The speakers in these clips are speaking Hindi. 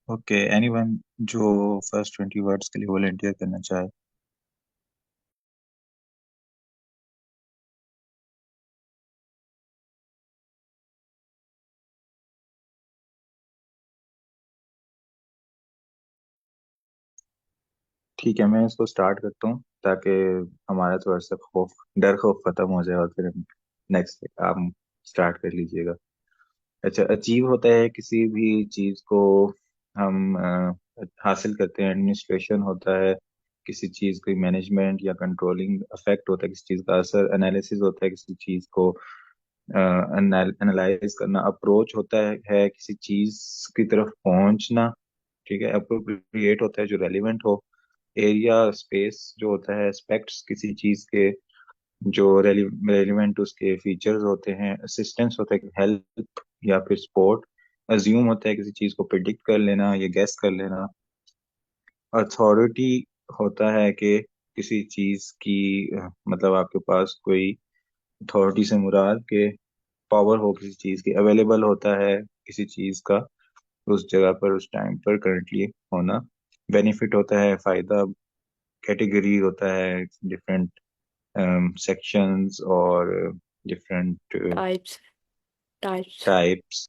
ओके, एनीवन जो फर्स्ट 20 वर्ड्स के लिए वॉलंटियर करना चाहे। ठीक है, मैं इसको स्टार्ट करता हूँ ताकि हमारा थोड़ा सा डर खौफ खत्म हो जाए और फिर हम नेक्स्ट आप स्टार्ट कर लीजिएगा। अच्छा, अचीव होता है किसी भी चीज को हम हासिल करते हैं। एडमिनिस्ट्रेशन होता है किसी चीज की मैनेजमेंट या कंट्रोलिंग। अफेक्ट होता है किसी चीज का असर। एनालिसिस होता है किसी चीज को एनालाइज करना। अप्रोच होता है किसी चीज की तरफ पहुंचना। ठीक है, अप्रोप्रिएट होता है जो रेलिवेंट हो। एरिया स्पेस जो होता है एस्पेक्ट्स किसी चीज के जो रेलिवेंट उसके फीचर्स होते हैं। असिस्टेंस होता है हेल्प या फिर सपोर्ट। अज्यूम होता है किसी चीज को प्रिडिक्ट कर लेना या गेस कर लेना। अथॉरिटी होता है कि किसी चीज की मतलब आपके पास कोई अथॉरिटी से मुराद के पावर हो किसी चीज की। अवेलेबल होता है किसी चीज का उस जगह पर उस टाइम पर करंटली होना। बेनिफिट होता है फायदा। कैटेगरी होता है डिफरेंट सेक्शंस और different types types types.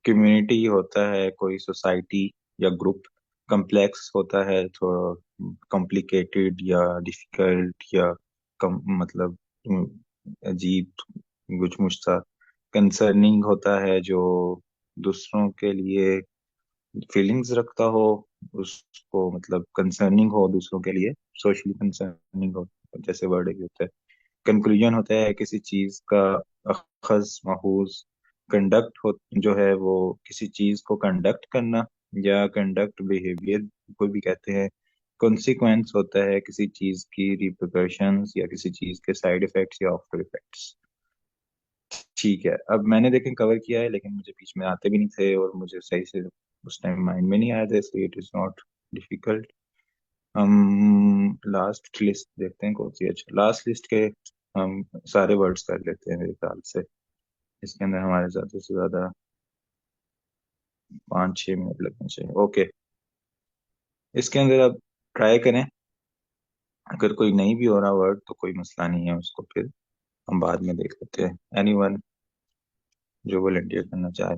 Community होता है कोई सोसाइटी या ग्रुप। कम्प्लेक्स होता है थोड़ा कॉम्प्लिकेटेड या डिफिकल्ट या मतलब अजीब कुछ मुझ सा। कंसर्निंग होता है जो दूसरों के लिए फीलिंग्स रखता हो, उसको मतलब कंसर्निंग हो दूसरों के लिए। सोशली कंसर्निंग हो जैसे वर्ड ही होता है। कंक्लूजन होता है किसी चीज का अखज महूज। कंडक्ट हो जो है वो किसी चीज को कंडक्ट करना या कंडक्ट बिहेवियर को भी कहते हैं। कॉन्सिक्वेंस होता है किसी चीज की रिpercussions या किसी चीज के साइड इफेक्ट्स या आफ्टर इफेक्ट्स। ठीक है, अब मैंने देखें कवर किया है लेकिन मुझे बीच में आते भी नहीं थे और मुझे सही से उस टाइम माइंड में नहीं आया था, इसलिए इट इज नॉट डिफिकल्ट। हम लास्ट लिस्ट देखते हैं कौन सी। अच्छा, लास्ट लिस्ट के हम सारे वर्ड्स कर लेते हैं मेरे ख्याल से। इसके अंदर हमारे ज्यादा से ज्यादा 5-6 मिनट लगने चाहिए। ओके, इसके अंदर अब ट्राई करें। अगर कोई नहीं भी हो रहा वर्ड तो कोई मसला नहीं है, उसको फिर हम बाद में देख लेते हैं। एनीवन जो वॉलंटियर करना चाहे।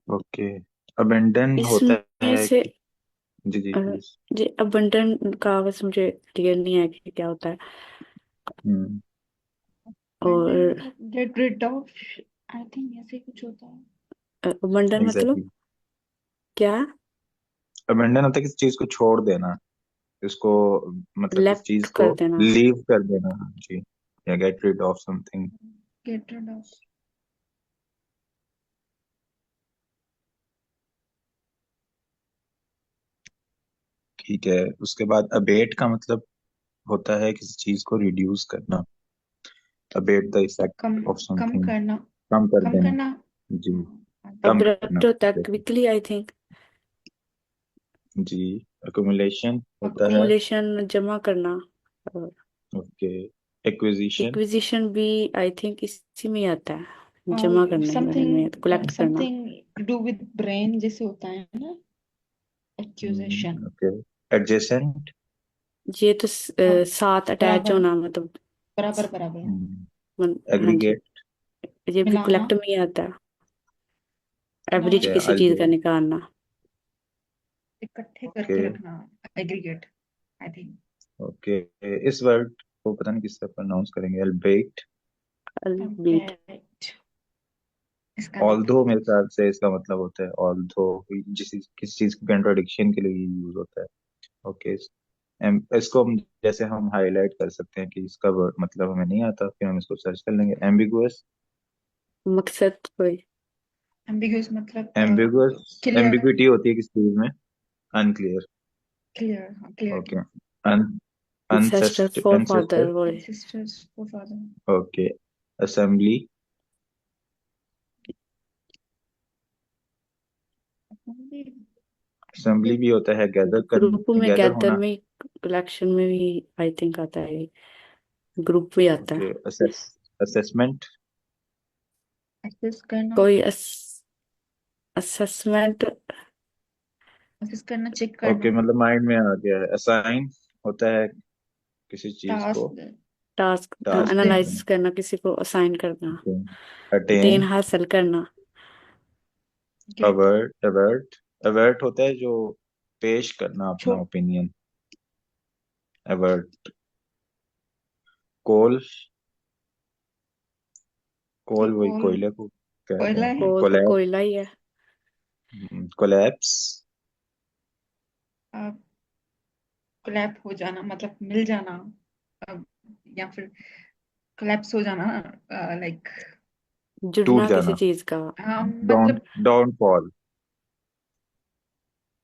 ओके, अबेंडन होता इसमें है से कि जी जी अ, प्लीज। जी अबंडन का बस मुझे क्लियर नहीं है कि क्या होता है। हम्म। बंडन और मतलब get rid of, I think ऐसे ही कुछ होता है। अबंडन मतलब एग्जैक्टली। क्या? अबेंडन होता है किसी चीज को छोड़ देना। इसको मतलब किसी लेफ्ट चीज को कर देना। लीव कर देना। जी, या get rid of something. Get rid of. ठीक है, उसके बाद अबेट का मतलब होता है किसी चीज को रिड्यूस करना। Abate the come effect of come something. करना। कम कर कम देना। करना। जी, हाँ, कम अब्रप्ट करना। होता है quickly I think. Ji, accumulation होता है। अकुमुलेशन जमा करना। और ओके, एक्विजिशन। एक्विजिशन भी आई थिंक इसी में ही आता है, जमा करने के बारे में, समथिंग कलेक्ट करना। Something to do with brain जैसे होता है ना, एक्यूजेशन। Okay, adjacent. ये तो हाँ, साथ अटैच बराबर होना मतलब। बराबर बराबर। हाँ जी, एग्रीगेट। ये भी मिलाना। कलेक्ट में ही आता है। एवरेज ओके, किसी चीज का निकालना। इकट्ठे ओके, करके रखना। Aggregate, I think. ओके। इस वर्ड को पता नहीं किस तरह प्रोनाउंस करेंगे। अल्बेट। बीट। कंपैक्ट इसका ऑल्दो मतलब। मेरे ख्याल से इसका मतलब होता है ऑल्दो। जिस किसी चीज की कंट्रोडिक्शन के लिए यूज होता है। ओके, इसको हम जैसे हम हाईलाइट कर सकते हैं कि इसका वर्ड मतलब हमें नहीं आता, फिर हम इसको सर्च कर लेंगे। एम्बिगुअस। मकसद कोई। एम्बिगुअस मतलब एम्बिगुअस क्लियर। एम्बिग्विटी होती है किसी चीज में। अनक्लियर। क्लियर, हाँ clear. Okay, ancestor forefather ancestor. बोले ancestors forefather okay. Assembly. Assembly भी होता है गैदर ग्रुप में गैदर गैदर होना. में कलेक्शन में भी आई थिंक आता है ग्रुप भी आता ओके. है असेसमेंट. assess करना कोई असेसमेंट assess करना check ओके, करना मतलब माइंड में आ गया है. असाइन होता है किसी चीज को. task task task then analyse करना किसी को असाइन करना देन अटेन. हासिल करना get अवर्ट. अवर्ट होता है जो पेश करना अपना छो ओपिनियन. अवर्ट. कोल. कोल वही कोल कोयले को कहते कोयला हैं. है कोल तो कोलैप्स. कोयला ही है कोलैप्स. कोलैप हो जाना मतलब मिल जाना अ, या फिर कोलैप्स हो जाना लाइक टूट जुड़ना किसी जाना. चीज का हाँ डाउन मतलब डाउनफॉल.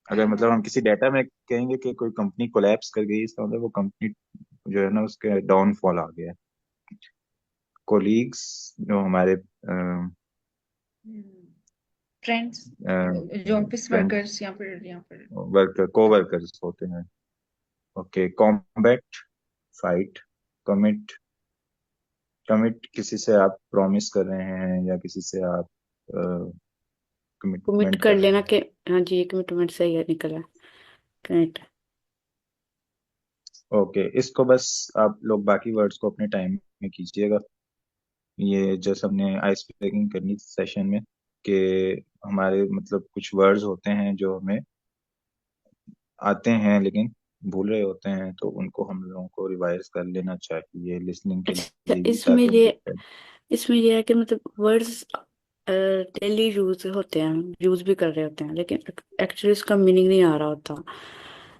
अगर मतलब हम हाँ किसी डाटा में कहेंगे कि कोई कंपनी कोलैप्स कर गई, इसका मतलब वो कंपनी जो है ना उसके डाउनफॉल आ गया. कोलीग्स जो हमारे फ्रेंड्स जो ऑफिस फ्रेंड वर्कर्स या फिर वर्कर को वर्कर्स होते हैं. Okay. Combat. Fight. Commit. Commit किसी से आप प्रॉमिस कर रहे हैं या किसी से आप कमिट कमिटमेंट कर कर रहे लेना हैं. कि हाँ जी ये कमिटमेंट सही है निकला करेक्ट ओके. इसको बस आप लोग बाकी वर्ड्स को अपने टाइम में कीजिएगा. ये जैसे हमने आइस ब्रेकिंग करनी थी सेशन में कि हमारे मतलब कुछ वर्ड्स होते हैं जो हमें आते हैं लेकिन भूल रहे होते हैं, तो उनको हम लोगों को रिवाइज कर लेना चाहिए लिसनिंग के अच्छा लिए भी, ताकि इसमें ये है कि मतलब वर्ड्स डेली यूज होते हैं यूज भी कर रहे होते हैं लेकिन एक्चुअली उसका मीनिंग नहीं आ रहा होता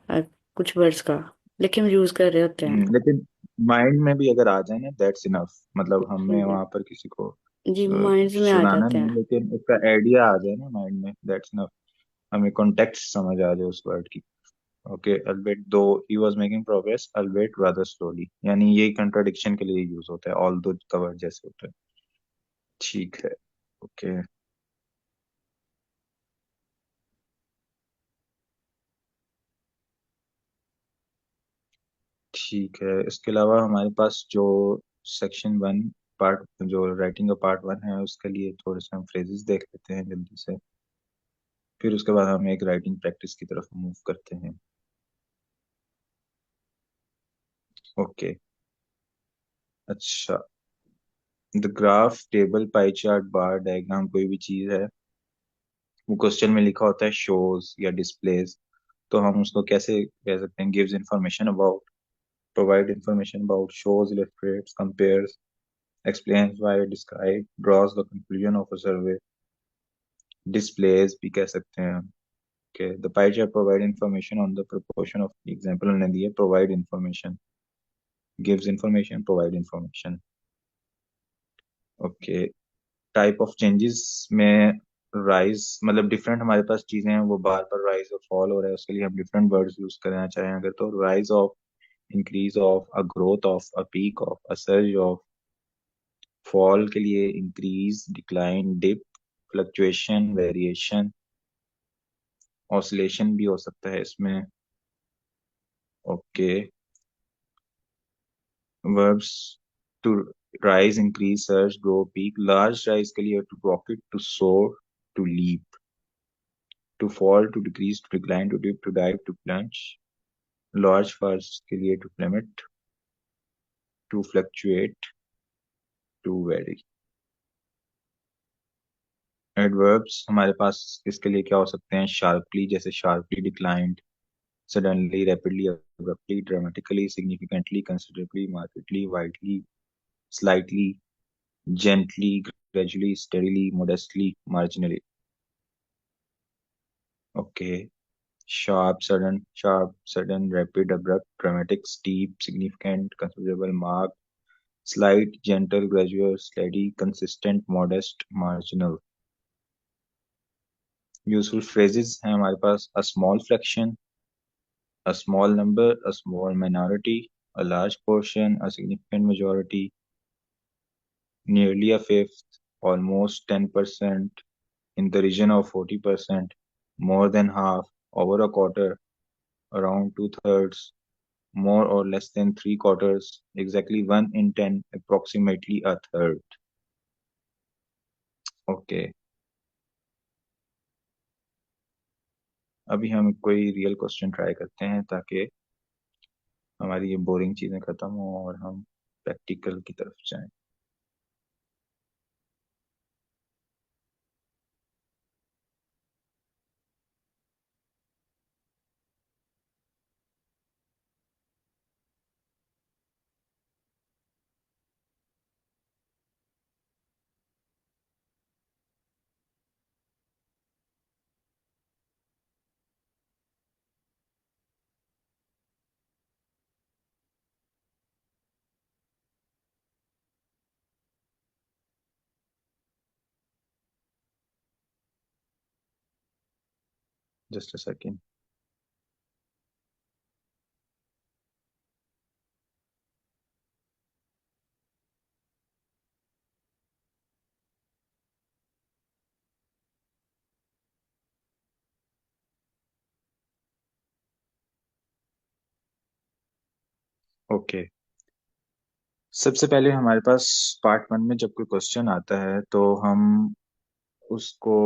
अ, कुछ वर्ड्स का लेकिन हम यूज कर रहे होते हैं लेकिन माइंड में भी अगर आ जाए ना दैट्स इनफ. मतलब हाँ हमें जी वहां पर किसी को जी माइंड्स में आ सुनाना जाते नहीं, हैं लेकिन उसका आइडिया आ जाए ना माइंड में, दैट्स इनफ. हमें कॉन्टेक्स्ट समझ आ जाए उस वर्ड की. Okay. Albeit though he was making progress albeit rather slowly, यानी यही कंट्राडिक्शन के लिए यूज होता है. ऑल दो का वर्ड जैसे होता है. ठीक है. ओके. ठीक है. इसके अलावा हमारे पास जो सेक्शन वन पार्ट, जो राइटिंग का पार्ट वन है, उसके लिए थोड़े से हम फ्रेजेस देख लेते हैं जल्दी से. फिर उसके बाद हम एक राइटिंग प्रैक्टिस की तरफ मूव करते हैं. ओके. अच्छा. The graph table pie chart bar diagram कोई भी चीज है, वो क्वेश्चन में लिखा होता है शोज या डिस्प्लेज, तो हम उसको कैसे कह सकते हैं? Gives information about. Provide information about. Shows. Illustrates. Compares. explains why. describe. draws the conclusion of a survey. displays भी कह सकते हैं. okay. the pie chart provide information on the proportion of example उन्होंने दिए. provide information. gives information. provide information. okay. Type of changes में राइज मतलब डिफरेंट हमारे पास चीजें हैं, वो बार बार राइज और फॉल हो रहा है, उसके लिए हम डिफरेंट वर्ड्स यूज करना चाहें अगर, तो rise of, increase of, a growth of, a peak of, a surge of. Fall के लिए increase, decline, dip, fluctuation, variation, oscillation भी हो सकता है इसमें. Okay. Verbs to rise, increase, surge, grow, peak. Large rise के लिए to rocket, to soar, to leap. To fall, to decrease, to decline, to dip, to dive, to plunge. Large falls के लिए to plummet, to fluctuate, to very. Adverbs हमारे पास इसके लिए क्या हो सकते हैं? शार्पली, जैसे sharply declined, suddenly, rapidly, abruptly, dramatically, significantly, considerably, markedly, widely, slightly, gently, gradually, steadily, modestly, marginally. Okay. Sharp, sudden, rapid, abrupt, dramatic, steep, significant, considerable, marked, slight, gentle, gradual, steady, consistent, modest, marginal. Useful phrases हैं हमारे पास: a small fraction, a small number, a small minority, a large portion, a significant majority, nearly a fifth, almost 10%, in the region of 40%, more than half, over a quarter, around two-thirds, more or less than three-quarters, exactly 1 in 10, approximately a third. Okay, अभी हम कोई रियल क्वेश्चन ट्राई करते हैं ताकि हमारी ये बोरिंग चीजें खत्म हो और हम प्रैक्टिकल की तरफ जाएं. Just a second. ओके, सबसे पहले हमारे पास पार्ट वन में जब कोई क्वेश्चन आता है तो हम उसको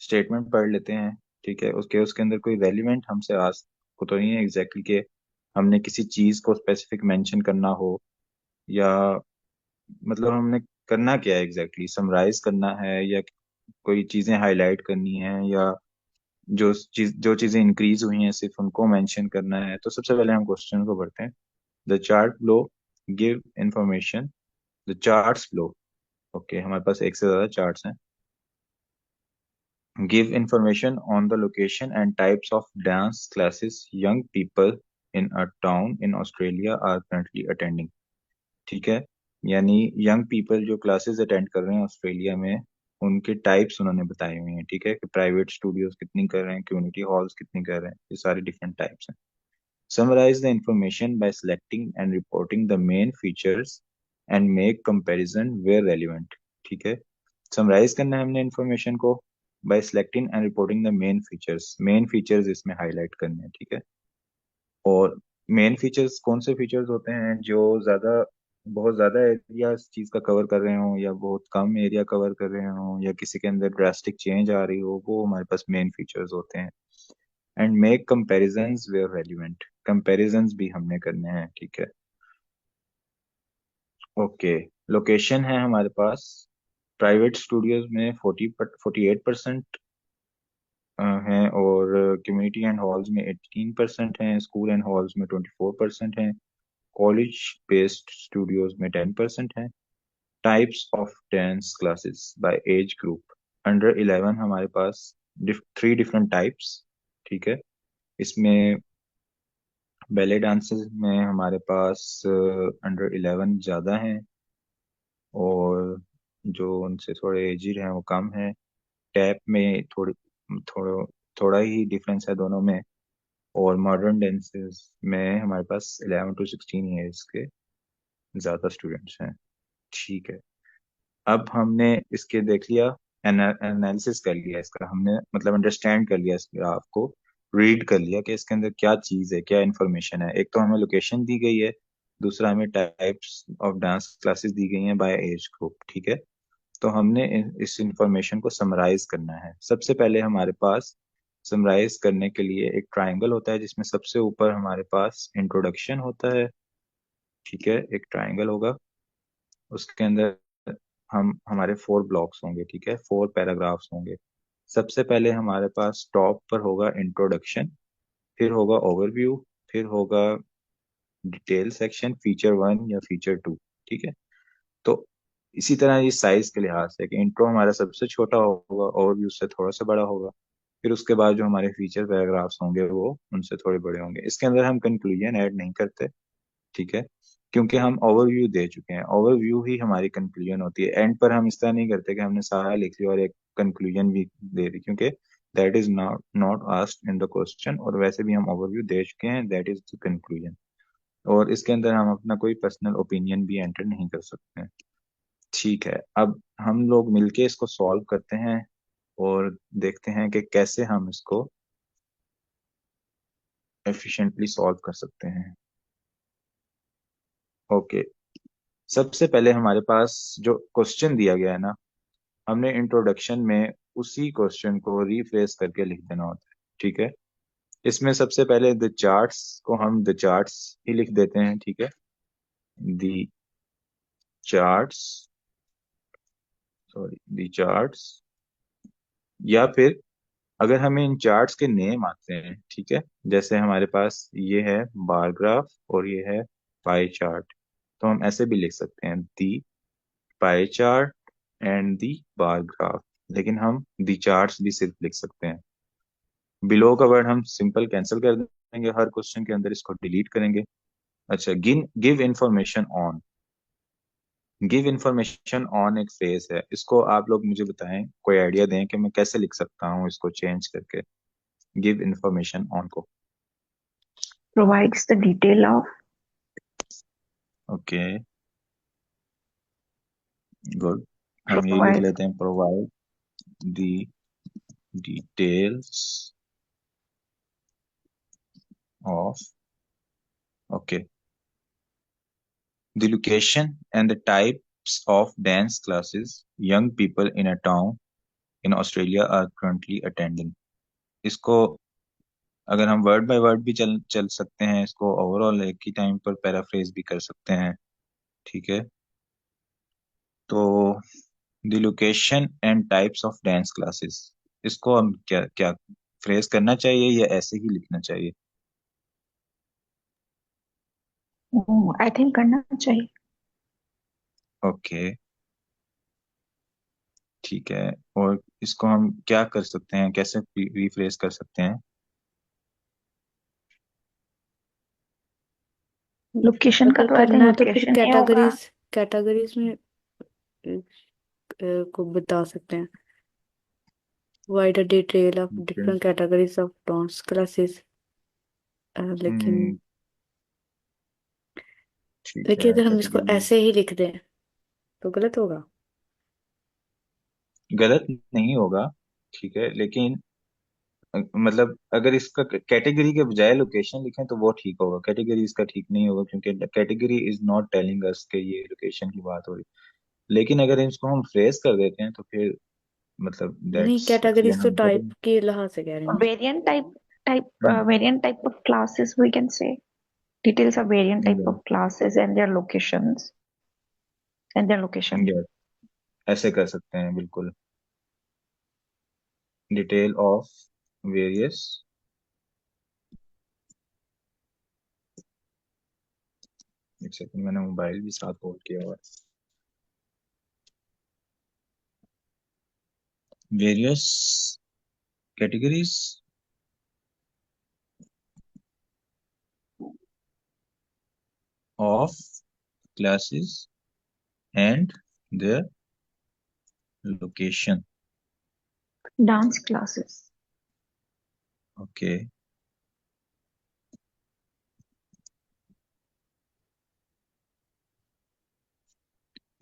स्टेटमेंट पढ़ लेते हैं. ठीक है, उसके उसके अंदर कोई रेलिवेंट हमसे आज को तो नहीं है एग्जैक्टली कि हमने किसी चीज को स्पेसिफिक मेंशन करना हो, या मतलब हमने करना क्या है एग्जैक्टली, समराइज करना है या कोई चीजें हाईलाइट करनी है, या जो चीजें इंक्रीज हुई हैं सिर्फ उनको मेंशन करना है. तो सबसे पहले हम क्वेश्चन को पढ़ते हैं. The chart blow give information. The charts blow. Okay, हमारे पास एक से ज्यादा चार्ट्स हैं. Give information on the location and types of dance classes young people in a town in Australia are currently attending. ठीक है, यानी यंग पीपल जो क्लासेस अटेंड कर रहे हैं ऑस्ट्रेलिया में, उनके टाइप्स उन्होंने बताए हुए हैं. ठीक है, कि प्राइवेट स्टूडियोज कितनी कर रहे हैं, कम्युनिटी हॉल्स कितनी कर रहे हैं, ये सारे डिफरेंट टाइप्स हैं. Summarize the information by selecting and reporting the main features and make comparison where relevant. ठीक है, समराइज करना है हमने इन्फॉर्मेशन को bye selecting and reporting the main features. Main features इसमें हाईलाइट करने हैं. ठीक है, और मेन फीचर्स कौन से फीचर्स होते हैं जो बहुत ज्यादा एरिया इस चीज का कवर कर रहे हो, या बहुत कम एरिया कवर कर रहे हो, या किसी के अंदर ड्रास्टिक चेंज आ रही हो, वो हमारे पास मेन फीचर्स होते हैं. And make comparisons where relevant. Comparisons भी हमने करने हैं. ठीक है, ओके. लोकेशन है हमारे पास, प्राइवेट स्टूडियोज में 48% हैं, और कम्युनिटी एंड हॉल्स में 18% हैं, स्कूल एंड हॉल्स में 24% हैं, कॉलेज बेस्ड स्टूडियोज में 10% हैं. Types of dance classes bye age group. Under 11 हमारे पास 3 डिफरेंट टाइप्स. ठीक है, इसमें बैले डांसेस में हमारे पास अंडर 11 ज्यादा हैं, और जो उनसे थोड़े एजिड हैं वो कम है. टैप में थोड़ा थोड़ा ही डिफरेंस है दोनों में. और मॉडर्न डांसेस में हमारे पास 11 to 16 ईयर्स के ज्यादा स्टूडेंट्स हैं. ठीक है, अब हमने इसके देख लिया, एनालिसिस कर लिया इसका, हमने मतलब अंडरस्टैंड कर लिया इस ग्राफ को, रीड कर लिया कि इसके अंदर क्या चीज है, क्या इन्फॉर्मेशन है. एक तो हमें लोकेशन दी गई है, दूसरा हमें टाइप्स ऑफ डांस क्लासेस दी गई हैं बाय एज ग्रुप. ठीक है, तो हमने इस इंफॉर्मेशन को समराइज करना है. सबसे पहले हमारे पास समराइज करने के लिए एक ट्राइंगल होता है जिसमें सबसे ऊपर हमारे पास इंट्रोडक्शन होता है. ठीक है, एक ट्राइंगल होगा, उसके अंदर हम हमारे 4 ब्लॉक्स होंगे. ठीक है, 4 पैराग्राफ्स होंगे. सबसे पहले हमारे पास टॉप पर होगा इंट्रोडक्शन, फिर होगा ओवरव्यू, फिर होगा डिटेल सेक्शन, फीचर 1 या फीचर 2. ठीक है, तो इसी तरह ये साइज के लिहाज से कि इंट्रो हमारा सबसे छोटा होगा, ओवरव्यू से थोड़ा सा बड़ा होगा, फिर उसके बाद जो हमारे फीचर पैराग्राफ्स होंगे वो उनसे थोड़े बड़े होंगे. इसके अंदर हम कंक्लूजन ऐड नहीं करते. ठीक है, क्योंकि हम ओवरव्यू दे चुके हैं, ओवरव्यू ही हमारी कंक्लूजन होती है. एंड पर हम इस तरह नहीं करते कि हमने सारा लिख लिया और एक कंक्लूजन भी दे दी, क्योंकि that is not not asked in the question, और वैसे भी हम ओवरव्यू दे चुके हैं, दैट इज द कंक्लूजन. और इसके अंदर हम अपना कोई पर्सनल ओपिनियन भी एंटर नहीं कर सकते हैं। ठीक है, अब हम लोग मिलके इसको सॉल्व करते हैं और देखते हैं कि कैसे हम इसको एफिशिएंटली सॉल्व कर सकते हैं। ओके, सबसे पहले हमारे पास जो क्वेश्चन दिया गया है ना, हमने इंट्रोडक्शन में उसी क्वेश्चन को रीफ्रेस करके लिख देना होता है। ठीक है, इसमें सबसे पहले द चार्ट्स को हम द चार्ट्स ही लिख देते हैं। ठीक है, the charts, sorry the charts, या फिर अगर हमें इन चार्ट्स के नेम आते हैं, ठीक है, जैसे हमारे पास ये है बार ग्राफ और ये है पाई चार्ट, तो हम ऐसे भी लिख सकते हैं the pie chart and the bar graph, लेकिन हम दी चार्ट्स भी सिर्फ लिख सकते हैं। बिलो का वर्ड हम सिंपल कैंसिल कर देंगे, हर क्वेश्चन के अंदर इसको डिलीट करेंगे। अच्छा, गिन give information on, give information on एक फ्रेज है, इसको आप लोग मुझे बताएं, कोई आइडिया दें कि मैं कैसे लिख सकता हूँ इसको चेंज करके, गिव इंफॉर्मेशन ऑन को। provides the detail of okay, good, हम यही लिख provides लेते हैं, provide the details of, okay, the location and the types of dance classes young people in a town in Australia are currently attending. इसको अगर हम वर्ड बाय वर्ड भी चल चल सकते हैं, इसको ओवरऑल एक ही टाइम पर पैराफ्रेज भी कर सकते हैं। ठीक है, तो the location and types of dance classes, इसको हम क्या क्या फ्रेज करना चाहिए या ऐसे ही लिखना चाहिए? I think करना चाहिए। ओके, ठीक है, और इसको हम क्या कर सकते हैं, कैसे रिफ्रेज कर सकते हैं? लोकेशन का अगर तो आई थिंक करना है तो फिर लोकेशन ही होगा। कैटेगरीज कैटेगरीज में को बता सकते हैं, wider detail of Okay. Different categories of dance classes. लेकिन हम्म, ठीक देखिए, है, अगर हम इसको कैटेगरी ऐसे ही लिख दें तो गलत होगा। गलत नहीं होगा, ठीक है, लेकिन मतलब अगर इसका कैटेगरी के बजाय लोकेशन लिखें तो वो ठीक होगा, कैटेगरी इसका ठीक नहीं होगा, क्योंकि category is not telling us के ये लोकेशन की बात हो रही। लेकिन अगर इसको हम फ्रेज कर देते हैं तो फिर मतलब नहीं, दैट्स एक्चुअली कैटेगरीज तो अनदर। टाइप के लिहाज से कह रही हूँ। Variant variant type of classes we can say. Details of variant type of classes and their locations and their location. ऐसे कर सकते हैं बिल्कुल, डिटेल ऑफ वेरियस, एक सेकंड मैंने मोबाइल भी साथ होल्ड किया हुआ है, various categories of classes and their location. Dance classes. Okay,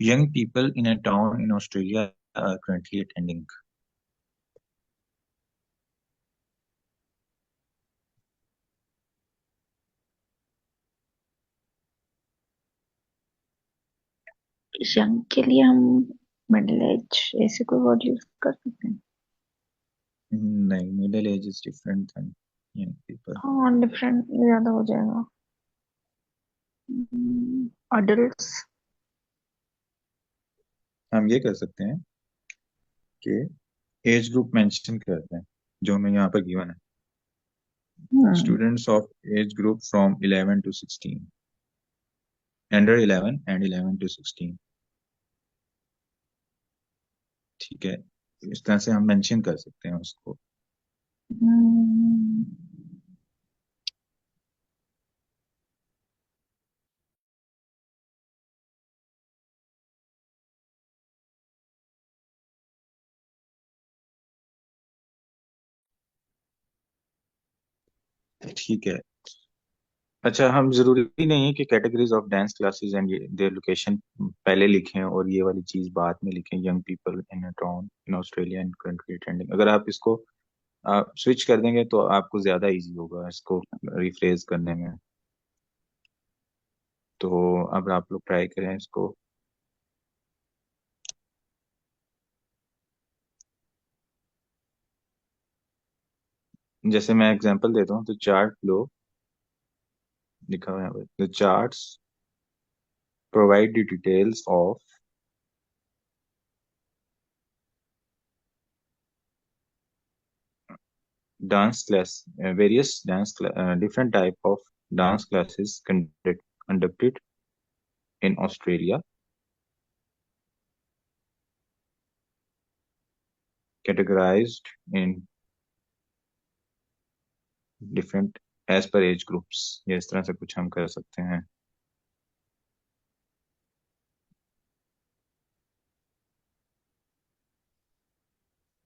young people in a town in Australia are currently attending। Young के लिए हम मिडिल एज ऐसे कोई वर्ड यूज कर सकते हैं। नहीं, middle age is different than young people। हाँ, डिफरेंट ज्यादा हो जाएगा। अडल्ट्स। हम ये कर सकते हैं कि एज ग्रुप मेंशन करते हैं जो हमें यहाँ पर गिवन है, students of age group from 11 to 16, under 11 and 11 to 16। ठीक है, इस तरह से हम मेंशन कर सकते हैं उसको। ठीक है, अच्छा, हम जरूरी नहीं है कि categories of dance classes and their location पहले लिखें और ये वाली चीज बाद में लिखें, young people in a town in Australia and currently attending. अगर आप इसको स्विच कर देंगे तो आपको ज्यादा इजी होगा इसको रिफ्रेज करने में। तो अब आप लोग ट्राई करें इसको। जैसे मैं एग्जांपल देता हूँ, तो चार्ट लो, लिखा हुआ है the charts provide the details of dance class, various different type of dance classes conducted in Australia, categorized in different as per age groups। ये इस तरह से कुछ हम कर सकते हैं।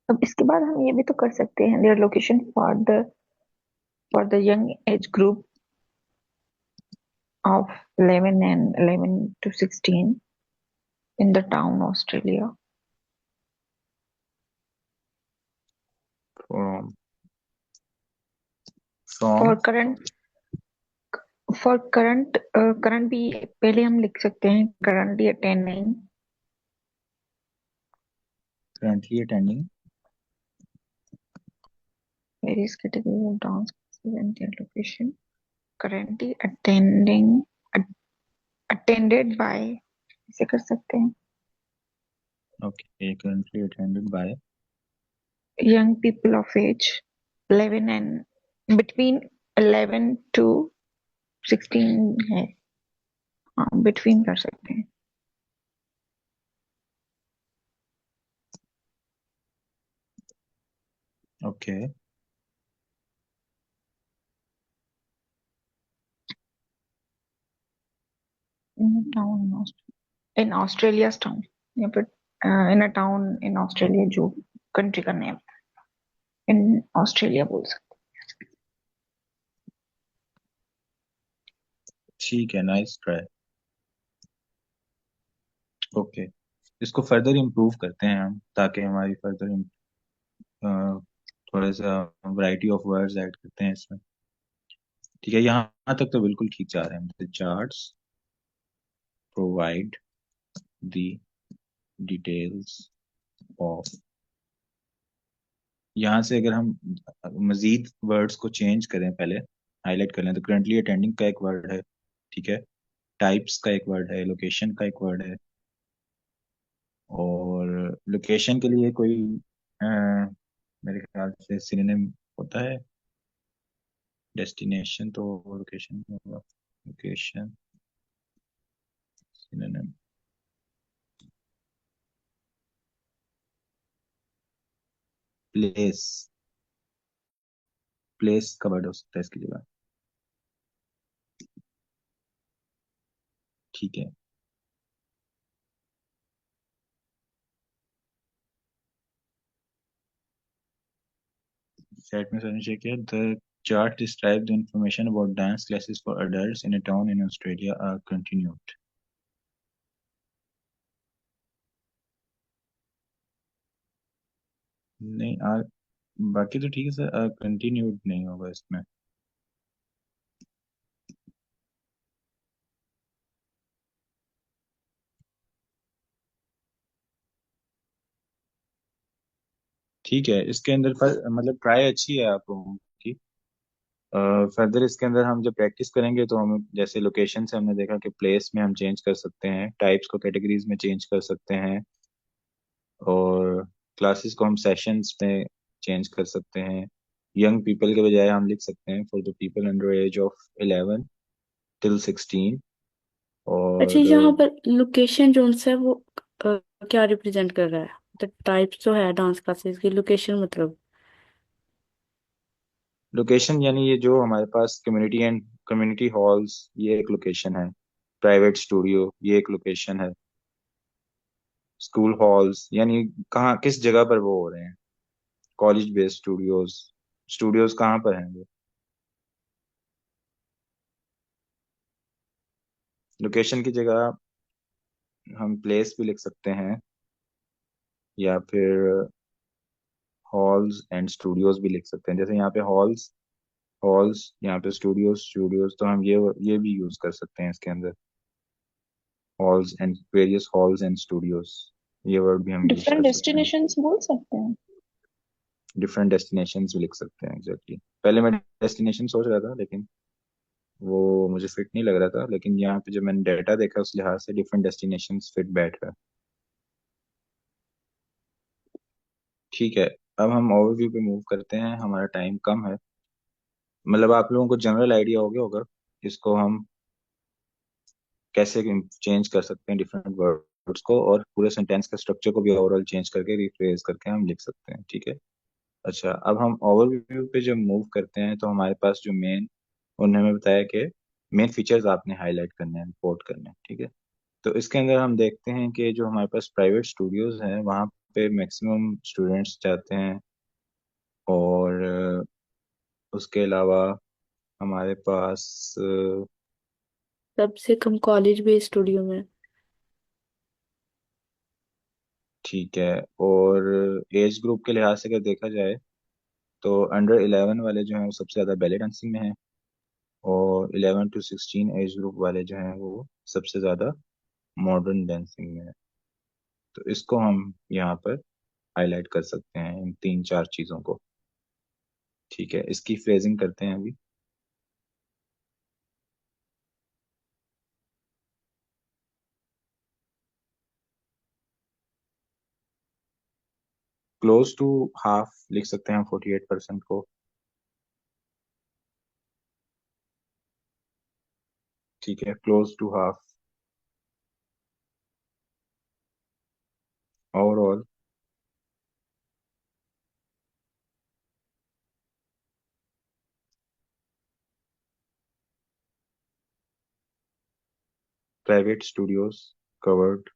अब इसके बाद हम ये भी तो कर सकते हैं, their location for the young age group of 11 and 11 to 16 in the town Australia. From For from current भी पहले हम लिख सकते हैं currently attending currently attending various categories of dance classes and their location. Currently attended by, ऐसे कर सकते हैं, okay, currently attended by young people of age 11 and between 11 to 16 है, हाँ between कर सकते हैं। okay, In a town in Australia's town, या फिर in a town in Australia जो कंट्री का नेम इन ऑस्ट्रेलिया बोल सकते ठीक है, नाइस ट्राई। ओके, इसको फर्दर इम्प्रूव करते हैं हम, ताकि हमारी फर्दर थोड़ा सा वैरायटी ऑफ वर्ड्स ऐड करते हैं इसमें। ठीक है, यहाँ तक तो बिल्कुल ठीक जा रहे हैं। The charts provide the details of, यहाँ से अगर हम मजीद वर्ड्स को चेंज करें, पहले हाईलाइट कर लें, तो करंटली अटेंडिंग का एक वर्ड है, ठीक है, टाइप्स का एक वर्ड है, लोकेशन का एक वर्ड है। और लोकेशन के लिए कोई मेरे ख्याल से सिनोनिम होता है, डेस्टिनेशन तो लोकेशन होगा, लोकेशन सिनोनिम प्लेस, प्लेस का वर्ड हो सकता है इसकी जगह। ठीक है, सेट में समझ चाहिए the chart describe the information about dance classes for adults in a town in Australia are continued। नहीं, बाकी तो ठीक है सर, कंटिन्यूड नहीं होगा इसमें। ठीक है, इसके अंदर मतलब ट्राई अच्छी है आप लोगों की। फर्दर इसके अंदर हम जब प्रैक्टिस करेंगे तो हम जैसे लोकेशन से हमने देखा कि प्लेस में हम चेंज कर सकते हैं, टाइप्स को कैटेगरीज में चेंज कर सकते हैं, और क्लासेस को हम सेशंस में चेंज कर सकते हैं। यंग पीपल के बजाय हम लिख सकते हैं for the people under as of 11 till 16। अच्छा, और यहाँ पर लोकेशन जो है वो क्या रिप्रेजेंट कर रहा है? मतलब टाइप्स तो है डांस क्लासेस की, लोकेशन मतलब? लोकेशन यानी ये जो हमारे पास कम्युनिटी एंड कम्युनिटी हॉल्स, ये एक लोकेशन है। प्राइवेट स्टूडियो, ये एक लोकेशन है। स्कूल हॉल्स यानी कहाँ किस जगह पर वो हो रहे हैं। कॉलेज बेस्ड स्टूडियोज, स्टूडियोज कहाँ पर हैं वो। लोकेशन की जगह हम प्लेस भी लिख सकते हैं, या फिर हॉल्स एंड स्टूडियोज भी लिख सकते हैं। जैसे यहाँ पे हॉल्स, हॉल्स, यहाँ पे स्टूडियोज, स्टूडियोज, तो हम ये भी यूज कर सकते हैं इसके अंदर। Halls and various halls and studios, ये वर्ड भी हम यूज डिफरेंट कर सकते हैं। डेस्टिनेशंस बोल सकते हैं। डिफरेंट डेस्टिनेशंस भी लिख सकते हैं, एग्जैक्टली। पहले मैं डेस्टिनेशन सोच रहा था, लेकिन वो मुझे फिट नहीं लग रहा था, लेकिन यहाँ पे जब मैंने डेटा देखा उस लिहाज से डिफरेंट डेस्टिनेशंस फिट बैठ रहा है। ठीक है, अब हम ओवरव्यू पे मूव करते हैं, हमारा टाइम कम है। मतलब आप लोगों को जनरल आइडिया हो गया होगा इसको हम कैसे चेंज कर सकते हैं डिफरेंट वर्ड्स को, और पूरे सेंटेंस के स्ट्रक्चर को भी ओवरऑल चेंज करके रिफ्रेज करके हम लिख सकते हैं। ठीक है। अच्छा, अब हम ओवरव्यू पे जब मूव करते हैं तो हमारे पास जो मेन, उन्होंने हमें बताया कि मेन फीचर्स आपने हाईलाइट करने हैं, रिपोर्ट करने हैं। ठीक है। तो इसके अंदर हम देखते हैं कि जो हमारे पास प्राइवेट स्टूडियोज हैं वहाँ पे मैक्सिमम स्टूडेंट्स जाते हैं, और उसके अलावा हमारे पास सबसे कम कॉलेज भी स्टूडियो में। ठीक है, और एज ग्रुप के लिहाज से अगर देखा जाए तो अंडर 11 वाले जो हैं वो सबसे ज़्यादा बैले डांसिंग में हैं, और 11 to 16 एज ग्रुप वाले जो हैं वो सबसे ज़्यादा मॉडर्न डांसिंग में है। तो इसको हम यहाँ पर हाईलाइट कर सकते हैं, इन तीन चार चीज़ों को। ठीक है, इसकी फ्रेजिंग करते हैं अभी। क्लोज टू हाफ लिख सकते हैं हम 48% को। ठीक है, close to half. Overall private studios covered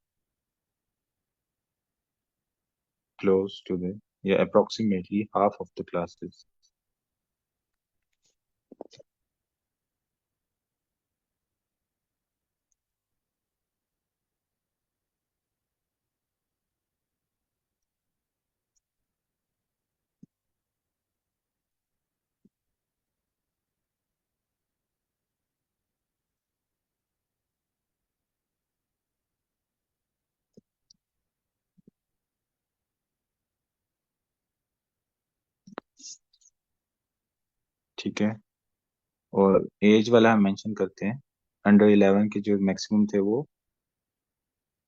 close to the, yeah, approximately half of the classes. ठीक है, और एज वाला हम मेंशन करते हैं। अंडर 11 के जो मैक्सिमम थे वो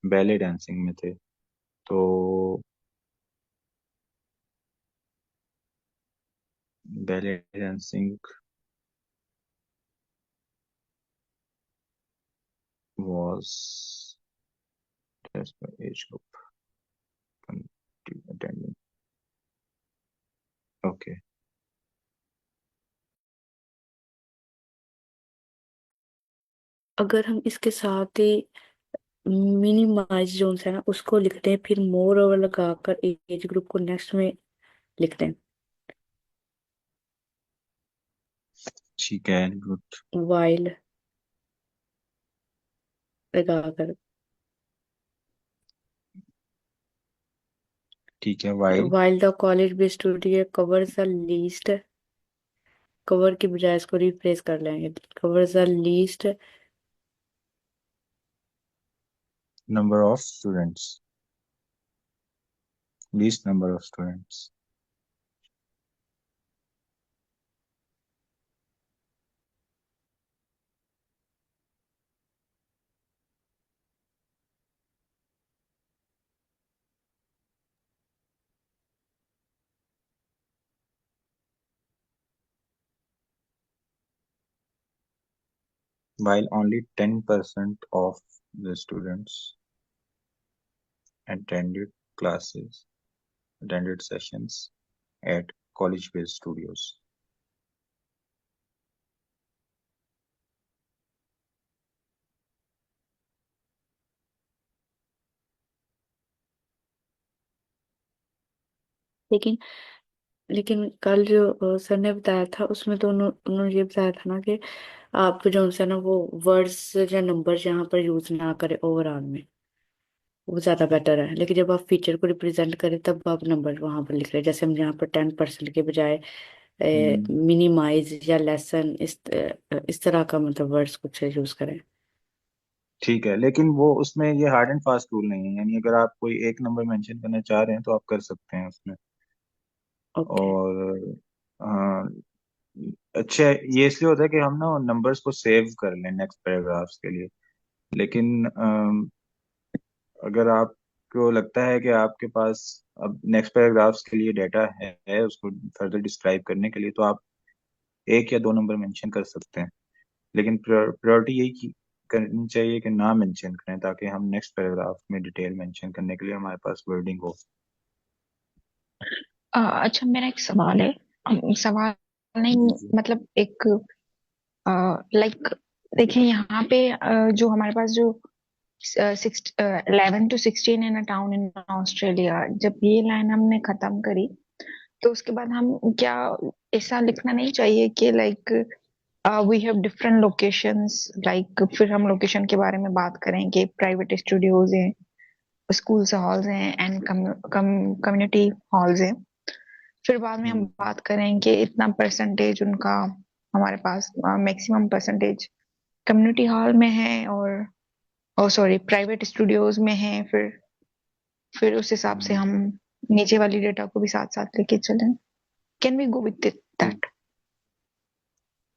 बैले डांसिंग में थे, तो ballet dancing was as per age group attending. Okay. अगर हम इसके साथ ही मिनिमाइज जोन्स है ना उसको लिखते हैं, फिर मोर ओवर लगाकर एज ग्रुप को नेक्स्ट में लिखते हैं। ठीक है, गुड। वाइल लगाकर, ठीक है, while while the college based studio covers the least, cover की बजाय इसको रिप्लेस कर लेंगे, covers the least number of students, least number of students. While only 10% of the students attended classes, attended sessions at college-based studios. लेकिन लेकिन कल जो सर ने बताया था उसमें तो उन्होंने ये बताया था ना कि आप जो है ना वो वर्ड्स या नंबर यहाँ पर यूज ना करें ओवरऑल में, वो ज्यादा बेटर है। लेकिन जब आप फीचर को रिप्रेजेंट करें तब आप नंबर वहां पर लिख रहे हैं, जैसे हम यहाँ पर 10% के बजाय हम्म, मिनिमाइज या लेसन इस तरह का मतलब वर्ड्स कुछ यूज करें। ठीक है, लेकिन वो उसमें ये हार्ड एंड फास्ट रूल नहीं है, यानी अगर आप कोई एक नंबर मेंशन करना चाह रहे हैं तो आप कर सकते हैं उसमें। ओके। और हाँ, अच्छा, ये इसलिए होता है कि हम ना नंबर्स को सेव कर लें नेक्स्ट पैराग्राफ्स के लिए। लेकिन अगर आपको लगता है कि आपके पास अब नेक्स्ट पैराग्राफ्स के लिए डाटा है उसको फर्दर डिस्क्राइब करने के लिए, तो आप एक या दो नंबर मेंशन कर सकते हैं। लेकिन प्रायोरिटी यही करनी चाहिए कि ना मेंशन करें, ताकि हम नेक्स्ट पैराग्राफ में डिटेल मेंशन करने के लिए हमारे पास वर्डिंग हो। अच्छा, मेरा एक सवाल है। सवाल नहीं, जी जी। मतलब एक लाइक, देखिए यहाँ पे जो हमारे पास जो 11 to 16 in a town in Australia, जब ये लाइन हमने खत्म करी तो उसके बाद हम क्या ऐसा लिखना नहीं चाहिए कि like we have different locations, like फिर हम लोकेशन के बारे में बात करें कि प्राइवेट स्टूडियोज हैं, स्कूल्स हॉल्स हैं एंड कम्युनिटी हॉल्स हैं। फिर बाद में हम हम्म, बात करें कि इतना परसेंटेज उनका हमारे पास मैक्सिमम परसेंटेज कम्युनिटी हॉल में है और सॉरी प्राइवेट स्टूडियोज में है। फिर उस हिसाब से हम्म, हम नीचे वाली डेटा को भी साथ साथ लेके चलें। कैन वी गो विद ठीक दैट?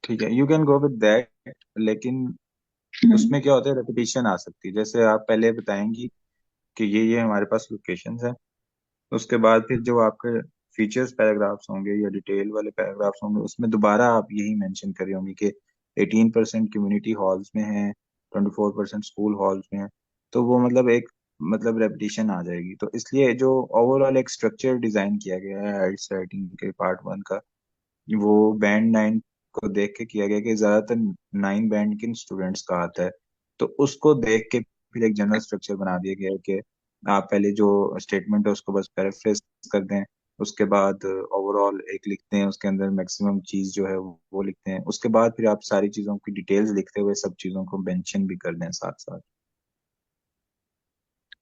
ठीक है, you can go with that. लेकिन उसमें क्या होता है, रेपिटेशन आ सकती है। जैसे आप पहले बताएंगी कि ये हमारे पास लोकेशंस हैं, उसके बाद फिर जो आपके फीचर्स पैराग्राफ्स होंगे या डिटेल वाले पैराग्राफ्स होंगे उसमें दोबारा आप यही मेंशन कर रहे होंगे कि 18% कम्युनिटी हॉल्स में है, 24% स्कूल हॉल्स में है। तो वो मतलब एक मतलब रेपिटेशन आ जाएगी। तो इसलिए जो ओवरऑल एक स्ट्रक्चर डिजाइन किया गया है हेल्थ राइटिंग के पार्ट 1 का, वो बैंड 9 को देख के किया गया कि ज्यादातर 9 बैंड किन स्टूडेंट्स का आता है। तो उसको देख के फिर एक जनरल स्ट्रक्चर बना दिया गया है कि आप पहले जो स्टेटमेंट है उसको बस पैराफ्रेज कर दें, उसके बाद ओवरऑल एक लिखते हैं, उसके अंदर मैक्सिमम चीज जो है वो लिखते हैं, उसके बाद फिर आप सारी चीजों की डिटेल्स लिखते हुए सब चीजों को मेंशन भी कर दें साथ साथ।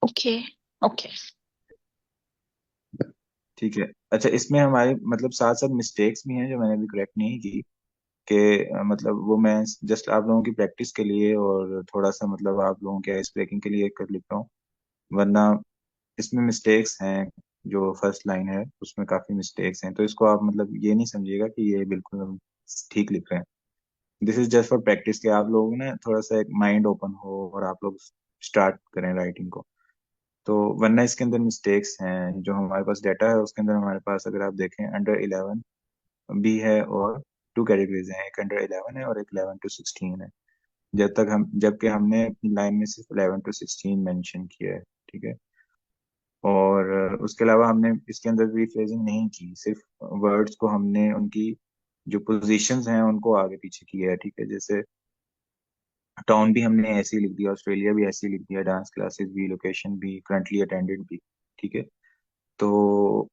Okay, okay. ठीक है। अच्छा, इसमें हमारे मतलब साथ साथ मिस्टेक्स भी हैं जो मैंने अभी करेक्ट नहीं की, कि मतलब वो मैं जस्ट आप लोगों की प्रैक्टिस के लिए और थोड़ा सा मतलब आप लोगों के आइस ब्रेकिंग के लिए कर लिख रहा हूँ। वरना इसमें मिस्टेक्स हैं। जो फर्स्ट लाइन है उसमें काफी मिस्टेक्स हैं, तो इसको आप मतलब ये नहीं समझिएगा कि ये बिल्कुल हम ठीक लिख रहे हैं। This is just for practice, कि आप लोगों ने थोड़ा सा एक माइंड ओपन हो और आप लोग स्टार्ट करें राइटिंग को। तो वरना इसके अंदर मिस्टेक्स हैं। जो हमारे पास डाटा है उसके अंदर हमारे पास अगर आप देखें अंडर 11 भी है, और टू कैटेगरीज हैं, एक अंडर 11 है और एक 11 to 16 है। जबकि हमने अपनी लाइन में सिर्फ 11 to 16 मेंशन किया है। ठीक है। और उसके अलावा हमने इसके अंदर रिफ्रेजिंग नहीं की, सिर्फ वर्ड्स को हमने उनकी जो पोजीशंस हैं उनको आगे पीछे किया है। ठीक है। जैसे टाउन भी हमने ऐसे ही लिख दिया, ऑस्ट्रेलिया भी ऐसे ही लिख दिया, डांस क्लासेस भी, लोकेशन भी, करंटली अटेंडेड भी। ठीक है। तो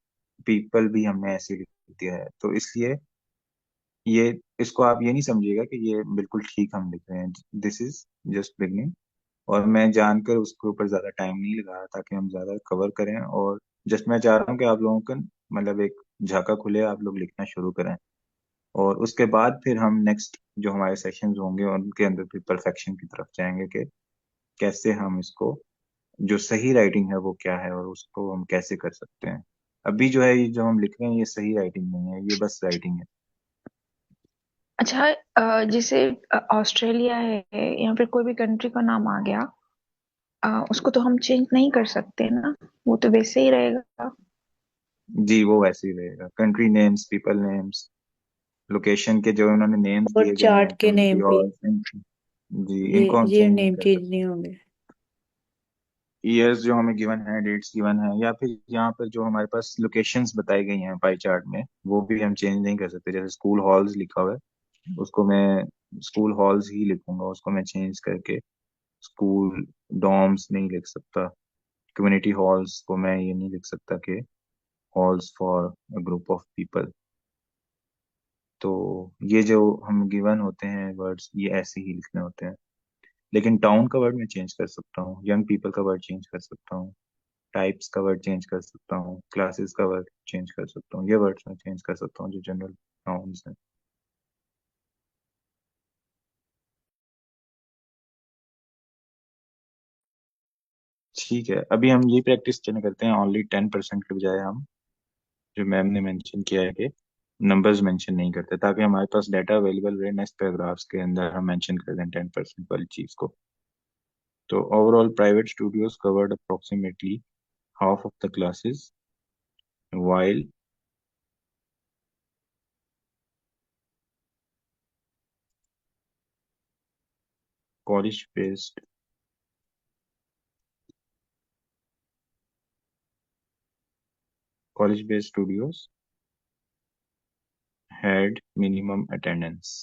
पीपल भी हमने ऐसे ही लिख दिया है। तो इसलिए ये इसको आप ये नहीं समझिएगा कि ये बिल्कुल ठीक हम लिख रहे हैं। This is just beginning. और मैं जानकर उसके ऊपर ज्यादा टाइम नहीं लगा रहा ताकि हम ज्यादा कवर करें। और जस्ट मैं चाह रहा हूँ कि आप लोगों का मतलब एक झाका खुले, आप लोग लिखना शुरू करें। और उसके बाद फिर हम नेक्स्ट जो हमारे सेशंस होंगे उनके अंदर फिर परफेक्शन की तरफ जाएंगे कि कैसे हम इसको जो सही राइटिंग है वो क्या है और उसको हम कैसे कर सकते हैं। अभी जो है ये जो हम लिख रहे हैं ये सही राइटिंग नहीं है, ये बस राइटिंग है। अच्छा, जैसे ऑस्ट्रेलिया है या फिर कोई भी कंट्री का नाम आ गया, उसको तो हम चेंज नहीं कर सकते ना, वो तो वैसे ही रहेगा। जी, वो वैसे ही रहेगा। Country names, people names, location के जो उन्होंने नेम्स और दिए गए हैं, चार्ट के कम्युनिटी नेम भी, हॉल, जी ये इनको हम ये चेंज नहीं नेम कर चेंज सकते। नहीं होंगे। ईयर्स जो हमें गिवन है, डेट्स गिवन है, या फिर यहाँ पर जो हमारे पास लोकेशंस बताई गई हैं पाई चार्ट में, वो भी हम चेंज नहीं कर सकते। जैसे स्कूल हॉल्स लिखा हुआ है उसको मैं स्कूल हॉल्स ही लिखूंगा, उसको मैं चेंज करके स्कूल डॉर्म्स नहीं लिख सकता। कम्युनिटी हॉल्स को मैं ये नहीं लिख सकता कि halls for a group of people। तो ये जो हम गिवन होते हैं वर्ड्स, ये ऐसे ही लिखने होते हैं। लेकिन टाउन का वर्ड मैं चेंज कर सकता हूँ, यंग पीपल का वर्ड चेंज कर सकता हूँ, टाइप्स का वर्ड चेंज कर सकता हूँ, क्लासेस का वर्ड चेंज कर सकता हूँ। ये वर्ड्स मैं चेंज कर सकता हूँ जो जनरल नाउन्स हैं। ठीक है, अभी हम ये प्रैक्टिस चेंज करते हैं, ओनली 10% के बजाय हम जो मैम ने मेंशन किया है कि नंबर्स मेंशन नहीं करते, ताकि हमारे पास डाटा अवेलेबल रहे नेक्स्ट पैराग्राफ्स के अंदर हम मेंशन कर दें 10% वाली चीज को। तो overall private studios covered approximately half of the classes, while college-based college-based studios had minimum attendance।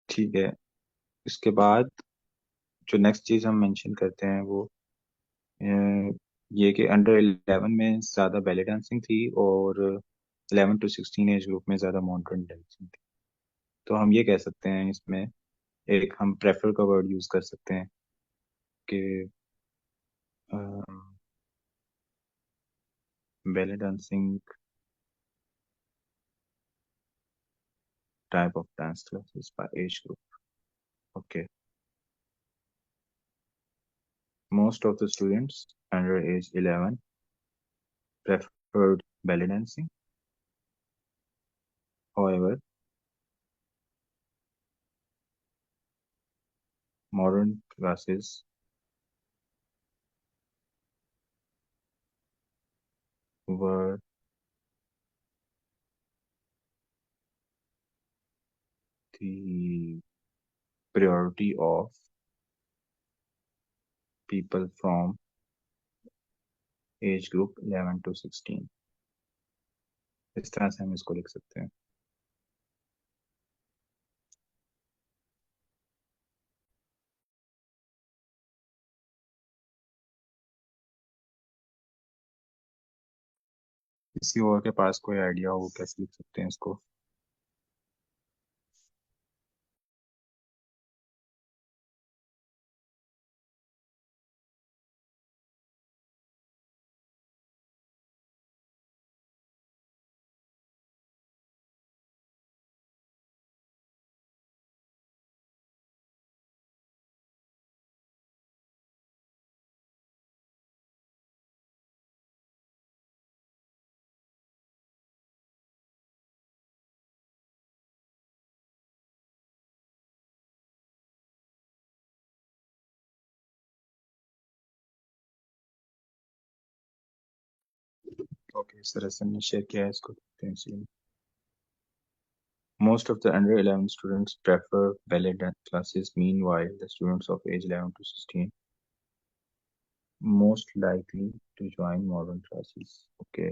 ठीक है, इसके बाद जो नेक्स्ट चीज हम मेंशन करते हैं वो ये कि अंडर 11 में ज़्यादा बैले डांसिंग थी और 11 to 16 एज ग्रुप में ज़्यादा मॉडर्न डांसिंग थी। तो हम ये कह सकते हैं इसमें, एक हम प्रेफर का वर्ड यूज़ कर सकते हैं कि ballet dancing type of dance classes by age group। Okay, most of the students under age 11 preferred belly dancing. However, modern classes were the priority of people from age group 11 to 16। इस तरह से हम इसको लिख सकते हैं। किसी और के पास कोई आइडिया हो कैसे लिख सकते हैं इसको? ओके, इस तरह से हमने शेयर किया है, इसको देखते हैं इसी। Most of the under 11 students prefer ballet dance classes. Meanwhile, the students of age 11 to 16 most likely to join modern classes। Okay,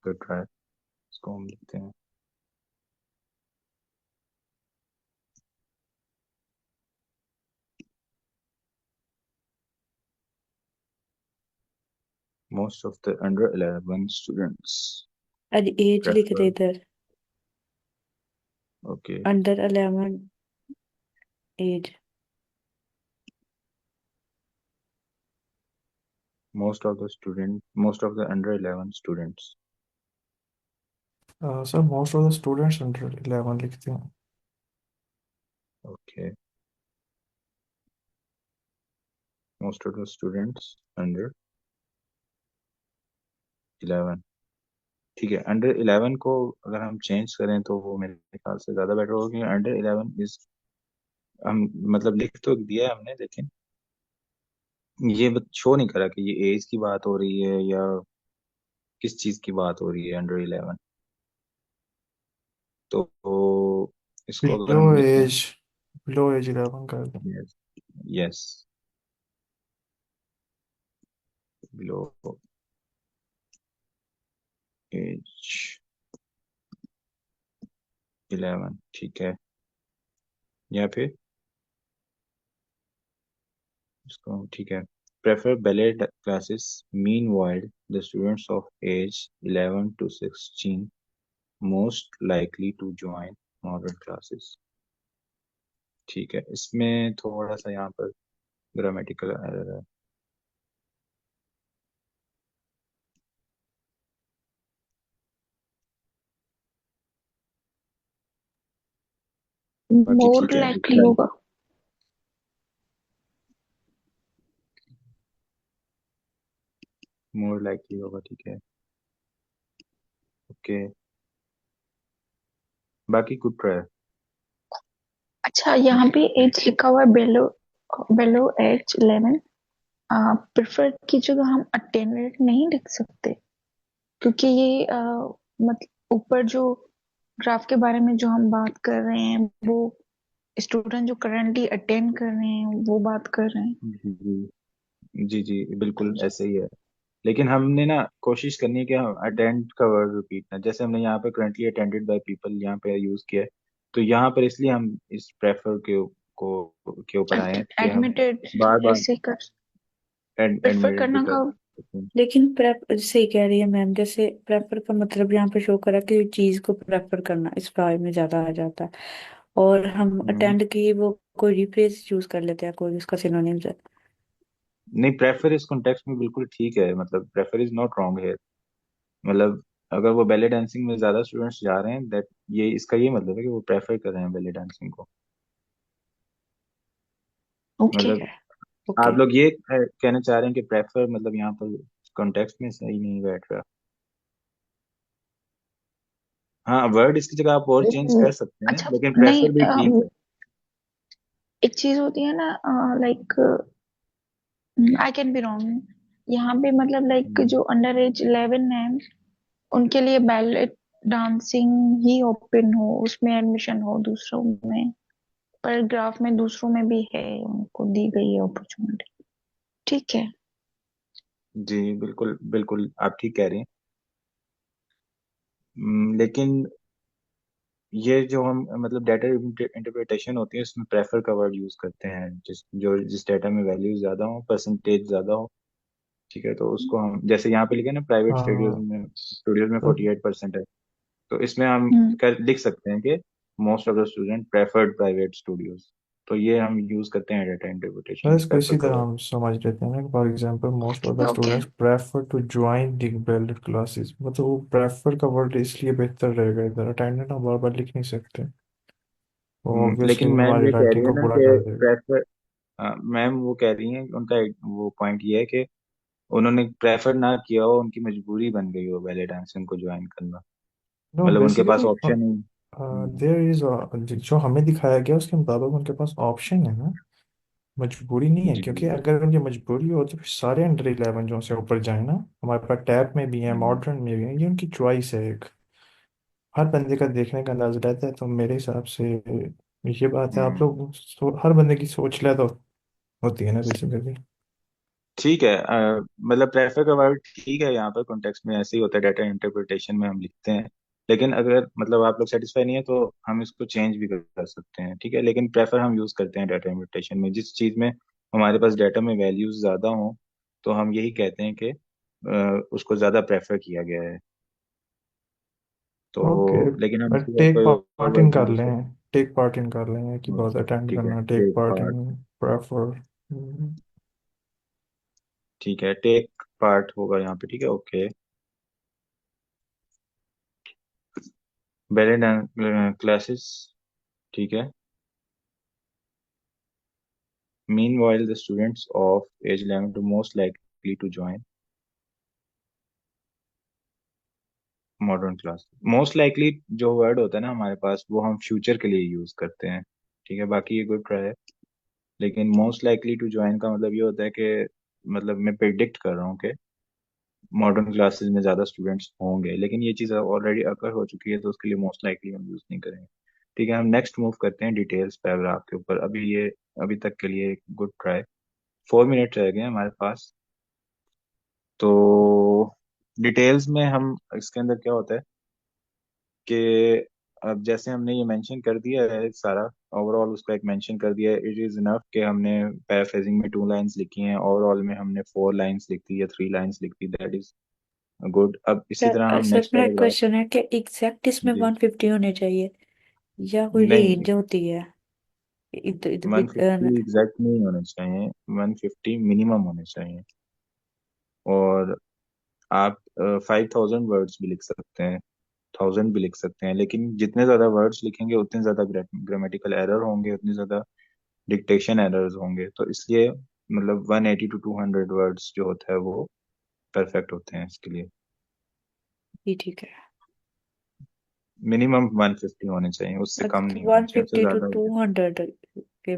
good try। इसको हम लिखते हैं। Most of the under 11 students आज एज लिख prefer। दे इधर, Okay, under 11 age. most of the under 11 students। Sir most of the students under 11 लिखते हैं। Okay, most of the students under 11 ठीक है, अंडर 11 को अगर हम चेंज करें तो वो मेरे ख्याल से ज़्यादा बेटर होगा, क्योंकि अंडर 11 इज, हम मतलब लिख तो दिया है हमने, लेकिन ये शो नहीं करा कि ये एज की बात हो रही है या किस चीज़ की बात हो रही है अंडर 11। तो इसको अगर बिलो हम लिखें, एज बिलो एज 11 कर दें। यस, यस, बिलो एज 11, ठीक है। या फिर इसको ठीक है, prefer ballet classes. Meanwhile, the students of age 11 to 16 most likely to join modern classes. ठीक है, इसमें थोड़ा सा यहाँ पर ग्रामेटिकल एरर है। बाकी मोर ठीक है, लाइकली होगा। मोर लाइकली होगा, ठीक है, ओके। बाकी गुड ट्राई। अच्छा, यहाँ पे एज लिखा हुआ है, बेलो बेलो एज 11। प्रेफर की जगह हम अटेंडेड नहीं लिख सकते? क्योंकि ये मतलब ऊपर जो ग्राफ के बारे में जो हम बात कर रहे हैं, वो स्टूडेंट जो करंटली अटेंड कर रहे हैं वो बात कर रहे हैं। जी जी जी जी, बिल्कुल ऐसे ही है। लेकिन हमने ना कोशिश करनी है कि हम अटेंड का वर्ड रिपीट ना, जैसे हमने यहाँ पे करंटली अटेंडेड बाय पीपल यहाँ पे यूज किया है, तो यहाँ पर इसलिए हम इस प्रेफर के ऊपर आए हैं कि हम एडमिटेड बार बार ऐसे कर, प्रेफर एडमिटेड भी करना कर का। सकते हैं। लेकिन प्रेप सही कह रही है मैम, जैसे प्रेफर का मतलब यहाँ पे शो करा कि चीज को प्रेफर करना इस बारे में ज्यादा आ जाता है, और हम हम्म, अटेंड की वो कोई रिप्लेस यूज कर लेते हैं, कोई उसका सिनोनिम्स है। नहीं, प्रेफर इस कॉन्टेक्स्ट में बिल्कुल ठीक है, मतलब प्रेफर इज नॉट रॉन्ग है। मतलब अगर वो बैले डांसिंग में ज्यादा स्टूडेंट्स जा रहे हैं, दैट ये इसका ये मतलब है कि वो प्रेफर कर रहे हैं बैले डांसिंग को। ओके। ठीक मतलब है। ओके। आप लोग ये कहना चाह रहे हैं कि प्रेफर मतलब यहाँ पर कॉन्टेक्स्ट में सही नहीं बैठ रहा। हाँ, वर्ड इसकी जगह आप और चेंज कर सकते हैं, अच्छा, लेकिन नहीं, प्रेफर भी ठीक है। एक चीज होती है ना, like I can be wrong, यहाँ पे मतलब लाइक हम्म, जो अंडर एज 11 है उनके लिए बैलेट डांसिंग ही ओपन हो, उसमें एडमिशन हो दूसरों में, पर ग्राफ में दूसरों में भी है, उनको दी गई है अपॉर्चुनिटी। ठीक है। जी बिल्कुल बिल्कुल, आप ठीक कह रही हैं। लेकिन ये जो हम मतलब डाटा इंटरप्रिटेशन होती है, उसमें प्रेफर का वर्ड यूज करते हैं, जिस डाटा में वैल्यू ज्यादा हो, परसेंटेज ज्यादा हो। ठीक है, तो उसको हम जैसे यहाँ पे लिखे ना, प्राइवेट हाँ स्टूडियोज में तो 48% है, तो इसमें हम हम्म। लिख सकते हैं कि most of the student preferred private studios. तो ये हम यूज करते हैं डाटा इंटरप्रिटेशन तो में इसको प्रेफर इसी का तरह वर्ड। हम समझ लेते हैं ना, for example most of the okay. Students prefer to join the ballet classes, मतलब वो प्रेफर का वर्ड इसलिए बेहतर रहेगा, इधर अटेंडेंट हम बार बार लिख नहीं सकते, वो ऑब्वियसली लेकिन मैम हमारी ये कह रही राइटिंग है को ना बुरा कि कर देगा। प्रेफर, मैम वो कह रही हैं, उनका वो पॉइंट ये है कि उन्होंने प्रेफर ना किया हो, उनकी मजबूरी बन गई हो बैले डांसिंग को ज्वाइन करना, नो मतलब उनके पास बेसिकली ऑप्शन ही। देयर इज, जो हमें दिखाया गया उसके मुताबिक उनके पास ऑप्शन है ना, मजबूरी नहीं है, जी क्योंकि अगर उनकी मजबूरी हो तो फिर सारे अंडर 11 जो से ऊपर जाए ना, हमारे पास टैब में भी है, हम्म, मॉडर्न में भी है, ये उनकी चॉइस है एक, हर बंदे का देखने का अंदाज रहता है, तो मेरे हिसाब से ये बात है, आप हम्म। लोग हर बंदे की सोच ले तो होती है ना बेसिकली। ठीक है, मतलब प्रेफर का वर्ड ठीक है, यहाँ पर कॉन्टेक्स्ट में ऐसे ही होता है, डाटा इंटरप्रिटेशन में हम लिखते हैं। लेकिन अगर मतलब आप लोग सेटिस्फाई नहीं है तो हम इसको चेंज भी कर सकते हैं, ठीक है, लेकिन प्रेफर हम यूज करते हैं डाटा इंटरप्रिटेशन में, जिस चीज में हमारे पास डाटा में वैल्यूज ज्यादा हो, तो हम यही कहते हैं कि उसको ज्यादा प्रेफर किया गया है। ओके, तो लेकिन हम इसके साथ टेक कोई और पार्ट इन वर्ड भी कर यूज लें, करते टेक पार्ट इन कर लें कि हैं। बहुत अटेंड ठीक है, करना, टेक टेक पार्ट पार्ट, इन प्रेफर। ठीक है, टेक पार्ट होगा यहाँ पे, ठीक है, ओके। बैले क्लासेस, ठीक है। Meanwhile, the students of age 11 to most likely to join modern class most likely जो वर्ड होता है ना हमारे पास वो हम फ्यूचर के लिए यूज करते हैं। ठीक है, बाकी ये गुड ट्राई है। लेकिन मोस्ट लाइकली टू ज्वाइन का मतलब ये होता है कि मतलब मैं प्रिडिक्ट कर रहा हूँ कि मॉडर्न क्लासेस में ज़्यादा स्टूडेंट्स होंगे, लेकिन ये चीज़ ऑलरेडी अकर हो चुकी है तो उसके लिए मोस्ट लाइकली हम यूज़ नहीं करेंगे। ठीक है, हम नेक्स्ट मूव करते हैं डिटेल्स पैराग्राफ के ऊपर। अभी तक के लिए गुड ट्राई। 4 मिनट रह गए हैं हमारे पास। तो डिटेल्स में हम इसके अंदर क्या होता है कि अब जैसे हमने ये मेंशन कर दिया है सारा, ओवरऑल उसका एक मेंशन कर दिया है, इट इज इनफ कि हमने पैराफ्रेजिंग में 2 लाइंस लिखी हैं, ओवरऑल में हमने 4 लाइंस लिख दी या 3 लाइंस लिख दी, दैट इज गुड। अब इसी तरह हम सर नेक्स्ट मेरा पैराग्राफ। क्वेश्चन है कि एग्जैक्ट इसमें जी 150 होने चाहिए या कोई नहीं, रेंज होती है? इधर इधर 150 एग्जैक्ट नहीं होने चाहिए, 150 मिनिमम होने चाहिए। और आप 5000 वर्ड्स भी लिख सकते हैं, 1000 भी लिख सकते हैं, लेकिन जितने ज्यादा वर्ड्स लिखेंगे उतने ज्यादा ग्रामेटिकल एरर होंगे, उतनी ज्यादा डिक्टेशन एरर्स होंगे। तो इसलिए मतलब 180 to 200 वर्ड्स जो होता है वो परफेक्ट होते हैं इसके लिए। जी ठीक है। मिनिमम 150 होने चाहिए, उससे कम नहीं होने वन चाहिए, उससे फिफ्टी टू ज्यादा हो टू जाए। हंड्रेड के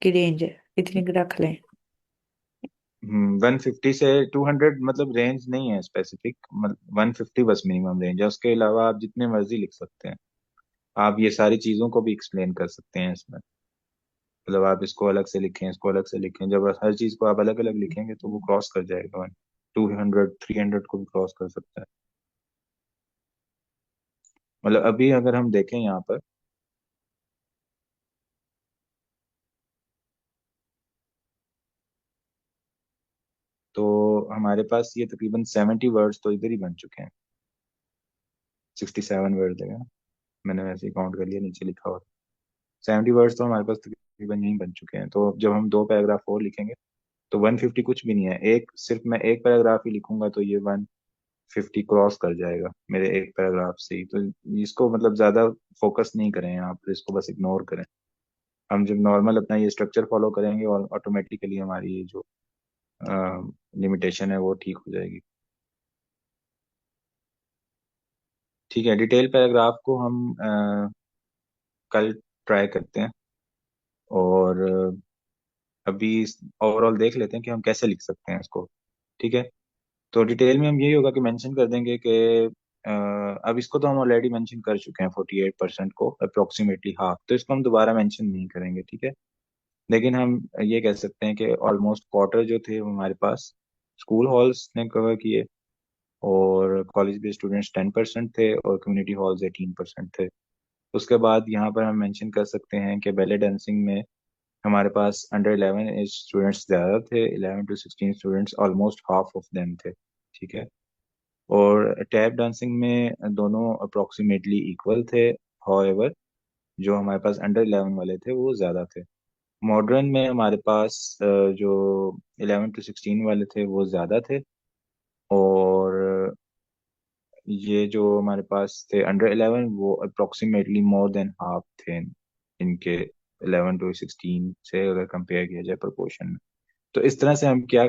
की रेंज है, इतनी रख लें। 150 से 200 मतलब रेंज नहीं है स्पेसिफिक, मतलब 150 बस मिनिमम रेंज है, उसके अलावा आप जितने मर्जी लिख सकते हैं। आप ये सारी चीजों को भी एक्सप्लेन कर सकते हैं इसमें। मतलब आप इसको अलग से लिखें, इसको अलग से लिखें, जब हर चीज को आप अलग अलग लिखेंगे तो वो क्रॉस कर जाएगा 200 300 को भी क्रॉस कर सकता है। मतलब अभी अगर हम देखें यहाँ पर, तो हमारे पास ये तकरीबन 70 वर्ड्स तो इधर ही बन चुके हैं। 67 वर्ड है, मैंने वैसे ही काउंट कर लिया, नीचे लिखा हुआ। 70 वर्ड्स तो हमारे पास तकरीबन यहीं बन चुके हैं। तो जब हम 2 पैराग्राफ और लिखेंगे तो 150 कुछ भी नहीं है, एक सिर्फ मैं एक पैराग्राफ ही लिखूंगा तो ये 150 क्रॉस कर जाएगा मेरे एक पैराग्राफ से ही। तो इसको मतलब ज्यादा फोकस नहीं करें यहाँ पर, इसको बस इग्नोर करें। हम जब नॉर्मल अपना ये स्ट्रक्चर फॉलो करेंगे और ऑटोमेटिकली हमारी ये जो लिमिटेशन है वो ठीक हो जाएगी। ठीक है, डिटेल पैराग्राफ को हम कल ट्राई करते हैं। और अभी ओवरऑल देख लेते हैं कि हम कैसे लिख सकते हैं इसको। ठीक है, तो डिटेल में हम यही होगा कि मेंशन कर देंगे कि अब इसको तो हम ऑलरेडी मेंशन कर चुके हैं 48% को अप्रोक्सीमेटली हाफ, तो इसको हम दोबारा मेंशन नहीं करेंगे। ठीक है, लेकिन हम ये कह सकते हैं कि ऑलमोस्ट क्वार्टर जो थे वो हमारे पास स्कूल हॉल्स ने कवर किए, और कॉलेज बेस्ड स्टूडेंट्स 10% थे, और कम्युनिटी हॉल्स 18% थे। उसके बाद यहाँ पर हम मेंशन कर सकते हैं कि बैले डांसिंग में हमारे पास अंडर 11 एज स्टूडेंट्स ज़्यादा थे, 11 to 16 students almost half of them थे। ठीक है, और टैप डांसिंग में दोनों अप्रोक्सीमेटली इक्वल थे, हाउएवर जो हमारे पास अंडर 11 वाले थे वो ज़्यादा थे। मॉडर्न में हमारे पास जो 11 to 16 वाले थे वो ज़्यादा थे, और ये जो हमारे पास थे अंडर 11 वो अप्रोक्सीमेटली मोर देन हाफ थे इनके 11 to 16 से अगर कंपेयर किया जाए प्रोपोर्शन में। तो इस तरह से हम क्या,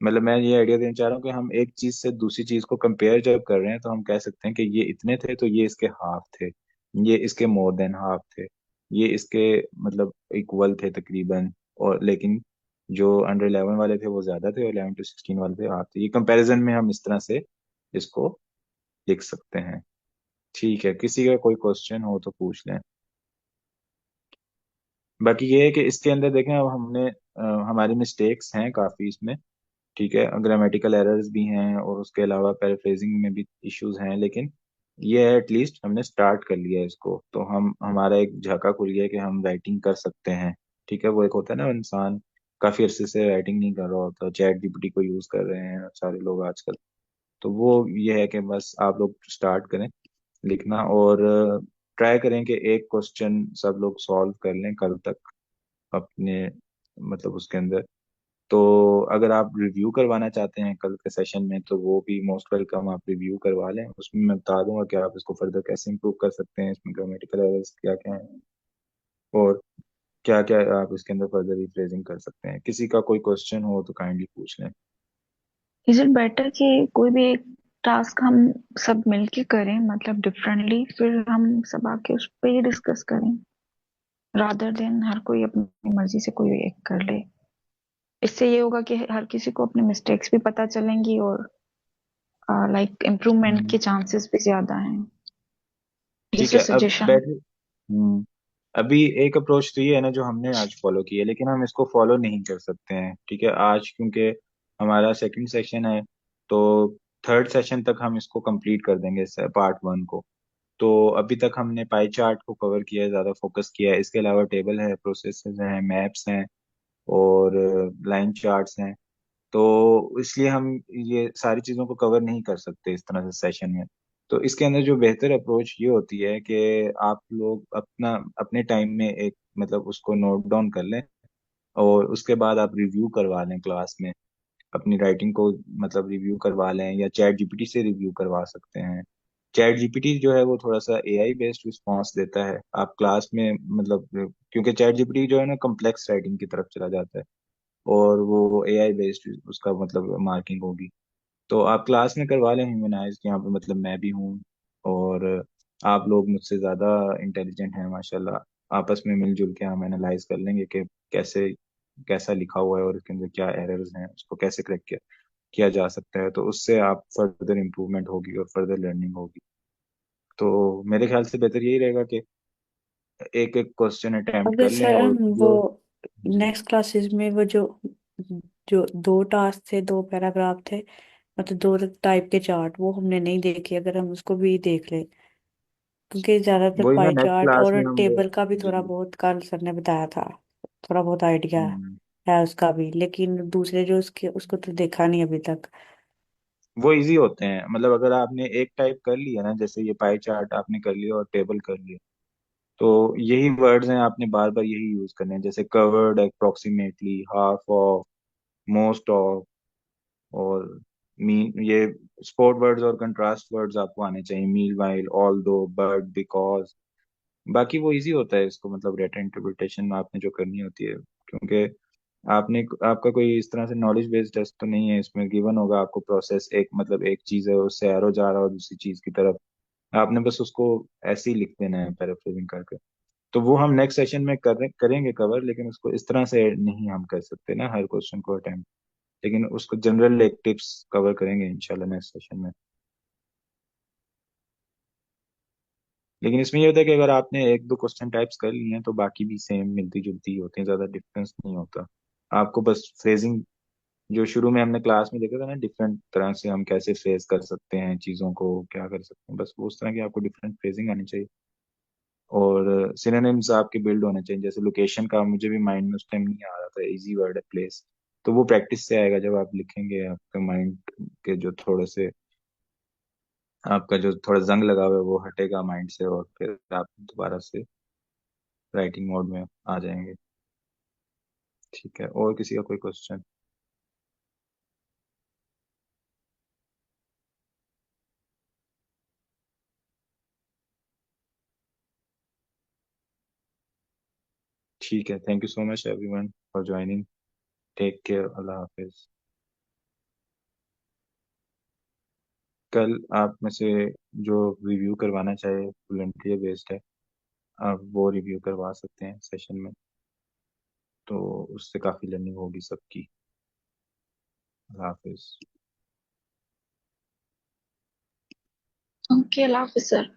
मतलब मैं ये आइडिया देना चाह रहा हूँ कि हम एक चीज से दूसरी चीज को कंपेयर जब कर रहे हैं तो हम कह सकते हैं कि ये इतने थे तो ये इसके हाफ थे, ये इसके मोर देन हाफ थे, ये इसके मतलब इक्वल थे तकरीबन। और लेकिन जो अंडर 11 वाले थे वो ज्यादा थे, और 11 to 16 वाले थे हाफ थे। ये कंपैरिजन में हम इस तरह से इसको लिख सकते हैं। ठीक है, किसी का कोई क्वेश्चन हो तो पूछ लें। बाकी ये है कि इसके अंदर देखें, अब हमने हमारी मिस्टेक्स हैं काफी इसमें। ठीक है, ग्रामेटिकल एरर्स भी हैं और उसके अलावा पैराफ्रेजिंग में भी इश्यूज हैं, लेकिन ये है एटलीस्ट हमने स्टार्ट कर लिया है इसको, तो हम हमारा एक झाका खुल गया है कि हम राइटिंग कर सकते हैं। ठीक है, वो एक होता है ना इंसान काफी अरसे से राइटिंग नहीं कर रहा होता, चैट जीपीटी को यूज कर रहे हैं सारे लोग आजकल। तो वो ये है कि बस आप लोग स्टार्ट करें लिखना, और ट्राई करें कि एक क्वेश्चन सब लोग सॉल्व कर लें कल तक अपने, मतलब उसके अंदर। तो अगर आप रिव्यू करवाना चाहते हैं कल के सेशन में तो वो भी मोस्ट वेलकम, आप रिव्यू करवा लें, उसमें मैं बता दूंगा कि आप इसको फर्दर कैसे इंप्रूव कर सकते हैं, इसमें ग्रामेटिकल एरर्स क्या क्या हैं, और क्या क्या आप इसके अंदर फर्दर रिफ्रेजिंग कर सकते हैं। किसी का कोई क्वेश्चन हो तो काइंडली पूछ लें। इज इट बेटर कि कोई भी एक टास्क हम सब मिलके करें, मतलब डिफरेंटली, फिर हम सब आके उस पे ही डिस्कस करें, रादर देन हर कोई अपनी मर्जी से कोई एक कर ले। इससे ये होगा कि हर किसी को अपने मिस्टेक्स भी पता चलेंगी और लाइक इम्प्रूवमेंट हम्म, के चांसेस भी ज्यादा हैं। ठीक जैसे है। अब सजेशन। बैठ अभी एक अप्रोच तो ये है ना जो हमने आज फॉलो की है, लेकिन हम इसको फॉलो नहीं कर सकते हैं, ठीक है, आज क्योंकि हमारा सेकंड सेशन है। तो थर्ड सेशन तक हम इसको कंप्लीट कर देंगे पार्ट वन को। तो अभी तक हमने पाई चार्ट को कवर किया है, ज़्यादा फोकस किया है। इसके अलावा टेबल है, प्रोसेसेस हैं, मैप्स हैं और लाइन चार्ट्स हैं। तो इसलिए हम ये सारी चीज़ों को कवर नहीं कर सकते इस तरह से सेशन में। तो इसके अंदर जो बेहतर अप्रोच ये होती है कि आप लोग अपना अपने टाइम में एक मतलब उसको नोट डाउन कर लें और उसके बाद आप रिव्यू करवा लें क्लास में। अपनी राइटिंग को मतलब रिव्यू करवा लें या चैट जीपीटी से रिव्यू करवा सकते हैं। चैट जीपीटी जो है वो थोड़ा सा एआई बेस्ड रिस्पॉन्स देता है। आप क्लास में मतलब क्योंकि चैट जीपीटी जो है ना कॉम्प्लेक्स राइटिंग की तरफ चला जाता है और वो एआई बेस्ड उसका मतलब मार्किंग होगी। तो आप क्लास में करवा लें ह्यूमनाइज, यहाँ पे मतलब मैं भी हूँ और आप लोग मुझसे ज़्यादा इंटेलिजेंट हैं माशाल्लाह। आपस में मिलजुल के हम एनालाइज कर लेंगे कि कैसे कैसा लिखा हुआ है और इसके अंदर क्या एरर्स हैं, उसको कैसे करेक्ट किया जा सकता है। तो उससे आप फर्दर इम्प्रूवमेंट होगी और फर्दर लर्निंग होगी। तो मेरे ख्याल से बेहतर यही रहेगा कि एक एक क्वेश्चन अटेम्प्ट अगर कर लें सर और हम वो जो जी। नेक्स्ट क्लासेस में वो जो जो दो टास्क थे, दो पैराग्राफ थे, मतलब दो टाइप के चार्ट, वो हमने नहीं देखे, अगर हम उसको भी देख ले, क्योंकि ज्यादातर वही ना पाई नेक्स्ट चार्ट क्लास और में हम वो टेबल का भी थोड़ा जी। बहुत कल सर ने बताया था, थोड़ा बहुत आइडिया हम्म, है उसका भी, लेकिन दूसरे जो उसके उसको तो देखा नहीं अभी तक। वो इजी होते हैं। मतलब अगर आपने एक टाइप कर लिया ना, जैसे ये पाई चार्ट आपने कर लिया और टेबल कर लिया, तो यही वर्ड्स हैं, आपने बार बार यही यूज करने हैं, जैसे covered, approximately, half of, most of और मीन। ये स्पोर्ट वर्ड्स और कंट्रास्ट वर्ड्स आपको आने चाहिए, मील वाइल, ऑल दो, बट, बिकॉज। बाकी वो इजी होता है इसको मतलब डेटा इंटरप्रिटेशन में आपने जो करनी होती है, क्योंकि आपने आपका कोई इस तरह से नॉलेज बेस्ड टेस्ट तो नहीं है। इसमें गिवन होगा आपको प्रोसेस, एक मतलब एक चीज है उससे एरो जा रहा है दूसरी चीज की तरफ, आपने बस उसको ऐसे ही लिख देना है पैराफ्रेजिंग करके। तो वो हम नेक्स्ट सेशन में करेंगे कवर, लेकिन उसको इस तरह से नहीं हम कर सकते ना हर क्वेश्चन को अटेम्प्ट। लेकिन उसको जनरल एक टिप्स कवर करेंगे इंशाल्लाह नेक्स्ट सेशन में। लेकिन इसमें ये होता है कि अगर आपने एक दो क्वेश्चन टाइप्स कर लिए हैं तो बाकी भी सेम मिलती जुलती ही होती हैं, ज्यादा डिफरेंस नहीं होता। आपको बस फ्रेजिंग जो शुरू में हमने क्लास में देखा था ना, डिफरेंट तरह से हम कैसे फ्रेज कर सकते हैं चीजों को, क्या कर सकते हैं, बस वो उस तरह की आपको डिफरेंट फ्रेजिंग आनी चाहिए। और सिनोनिम्स आपके बिल्ड होने चाहिए। जैसे लोकेशन का मुझे भी माइंड में उस टाइम नहीं आ रहा था, इजी वर्ड है प्लेस। तो वो प्रैक्टिस से आएगा, जब आप लिखेंगे आपके माइंड के जो थोड़े से आपका जो थोड़ा जंग लगा हुआ है वो हटेगा माइंड से और फिर आप दोबारा से राइटिंग मोड में आ जाएंगे। ठीक है, और किसी का कोई क्वेश्चन? ठीक है, thank you so much everyone for joining. Take care, अल्लाह हाफिज। कल आप में से जो रिव्यू करवाना चाहे वॉलंटियर बेस्ड है, आप वो रिव्यू करवा सकते हैं सेशन में। तो उससे काफ़ी लर्निंग होगी सबकी। अल्लाह हाफिज। ओके, अल्लाह हाफिज सर।